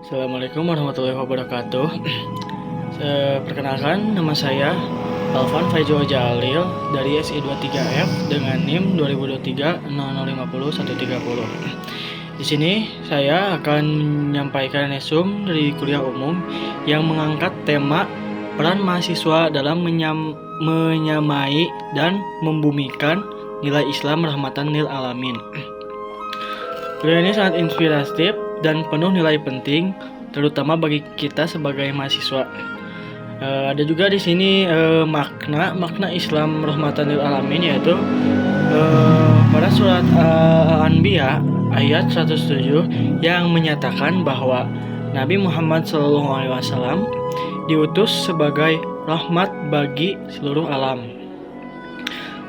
Assalamualaikum warahmatullahi wabarakatuh. Perkenalkan, nama saya Alvan Faizo Jalil dari SI23F dengan NIM 2023-0050-130. Di sini saya akan menyampaikan resum dari kuliah umum yang mengangkat tema peran mahasiswa dalam menyamai dan membumikan nilai Islam rahmatan lil alamin. Kuliah ini sangat inspiratif dan penuh nilai penting, terutama bagi kita sebagai mahasiswa. Ada juga di sini makna Islam rahmatan lil alamin, yaitu pada surat Al-Anbiya ayat 107 yang menyatakan bahwa Nabi Muhammad SAW diutus sebagai rahmat bagi seluruh alam.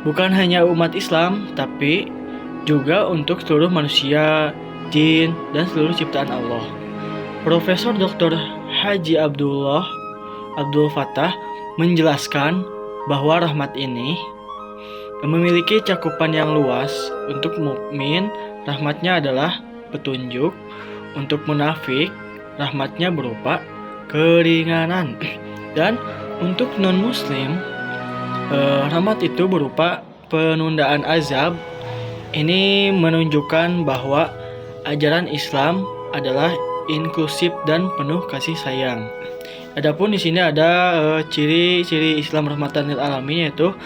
Bukan hanya umat Islam, tapi juga untuk seluruh manusia, jin, dan seluruh ciptaan Allah. Profesor Dr. Haji Abdul Fattah menjelaskan bahwa rahmat ini memiliki cakupan yang luas. Untuk mukmin, rahmatnya adalah petunjuk. Untuk munafik, rahmatnya berupa keringanan. Dan untuk non-muslim, rahmat itu berupa penundaan azab. Ini menunjukkan bahwa ajaran Islam adalah inklusif dan penuh kasih sayang. Adapun di sini ada ciri-ciri Islam rahmatan lil alamin, yaitu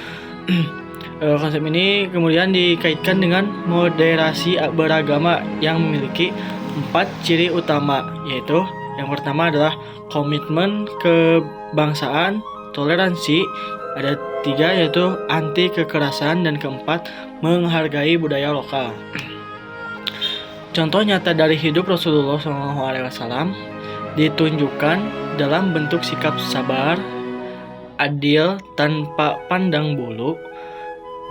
konsep ini kemudian dikaitkan dengan moderasi beragama yang memiliki 4 ciri utama, yaitu yang pertama adalah komitmen kebangsaan, toleransi, ada 3 yaitu anti kekerasan, dan keempat menghargai budaya lokal. Contoh nyata dari hidup Rasulullah SAW ditunjukkan dalam bentuk sikap sabar, adil tanpa pandang bulu,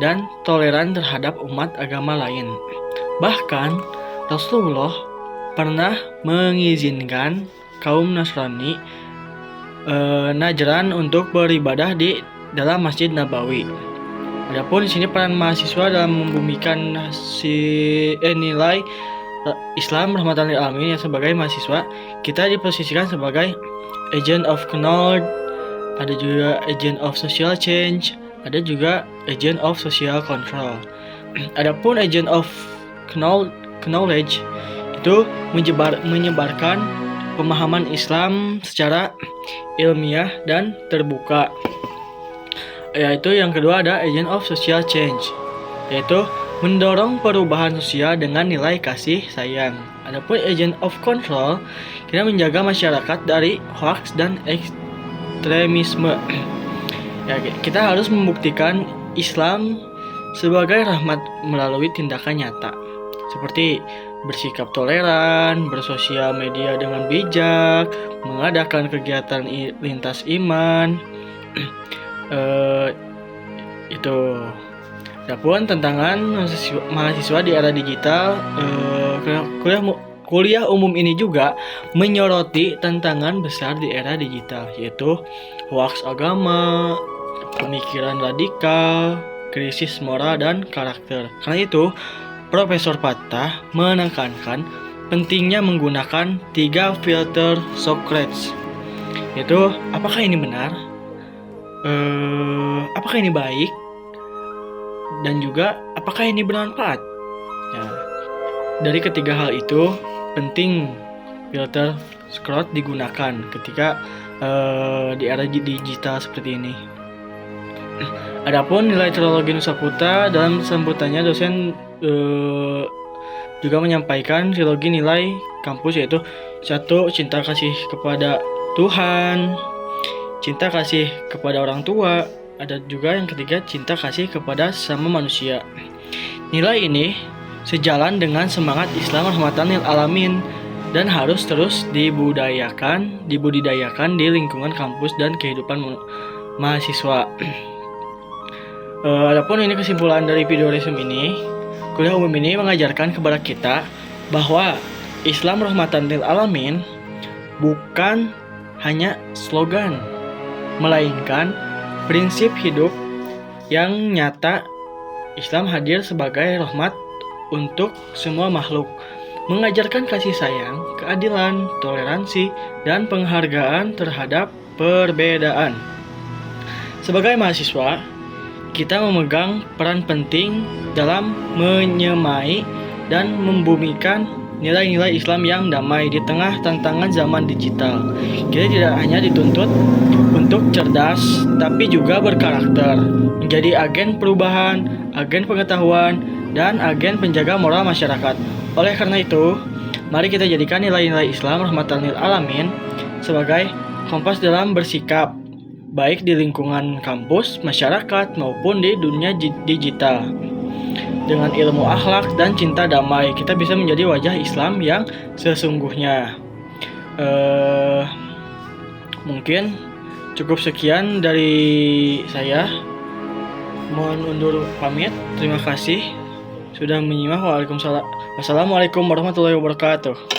dan toleran terhadap umat agama lain. Bahkan Rasulullah pernah mengizinkan kaum Nasrani Najran untuk beribadah di dalam Masjid Nabawi. Adapun di sini peran mahasiswa dalam membumikan nilai Islam rahmatan lil alamin, sebagai mahasiswa kita diposisikan sebagai agent of knowledge, ada juga agent of social change, ada juga agent of social control. Adapun agent of knowledge itu menyebarkan pemahaman Islam secara ilmiah dan terbuka. Yaitu yang kedua ada agent of social change, yaitu mendorong perubahan sosial dengan nilai kasih sayang. Adapun agent of control, kita menjaga masyarakat dari hoax dan ekstremisme. Ya, kita harus membuktikan Islam sebagai rahmat melalui tindakan nyata, seperti bersikap toleran, bersosial media dengan bijak, mengadakan kegiatan lintas iman. Itu. Adapun tantangan mahasiswa di era digital, kuliah umum ini juga menyoroti tantangan besar di era digital, yaitu hoax agama, pemikiran radikal, krisis moral dan karakter. Karena itu, Profesor Fattah menekankan pentingnya menggunakan 3 filter Socrates, yaitu apakah ini benar, apakah ini baik, dan juga apakah ini bermanfaat. Ya, dari ketiga hal itu penting filter Socrates digunakan ketika di era digital seperti ini. Adapun nilai teologi Nusaputra, dalam sambutannya dosen juga menyampaikan teologi nilai kampus, yaitu 1. Cinta kasih kepada Tuhan, cinta kasih kepada orang tua, ada juga yang ketiga cinta kasih kepada sesama manusia. Nilai ini sejalan dengan semangat Islam rahmatan lil alamin dan harus terus dibudidayakan di lingkungan kampus dan kehidupan mahasiswa. Adapun ini kesimpulan dari video resume ini, kuliah umum ini mengajarkan kepada kita bahwa Islam rahmatan lil alamin bukan hanya slogan, melainkan prinsip hidup yang nyata. Islam hadir sebagai rahmat untuk semua makhluk. mengajarkan kasih sayang, keadilan, toleransi, dan penghargaan terhadap perbedaan. Sebagai mahasiswa, kita memegang peran penting dalam menyemai dan membumikan nilai-nilai Islam yang damai di tengah tantangan zaman digital. Kita tidak hanya dituntut untuk cerdas, tapi juga berkarakter, menjadi agen perubahan, agen pengetahuan, dan agen penjaga moral masyarakat. Oleh karena itu, mari kita jadikan nilai-nilai Islam rahmatan lil alamin sebagai kompas dalam bersikap, baik di lingkungan kampus, masyarakat, maupun di dunia digital. Dengan ilmu akhlak dan cinta damai, kita bisa menjadi wajah Islam yang sesungguhnya. Mungkin cukup sekian dari saya. Mohon undur pamit. Terima kasih sudah menyimak. Waalaikumsalam. Wassalamualaikum warahmatullahi wabarakatuh.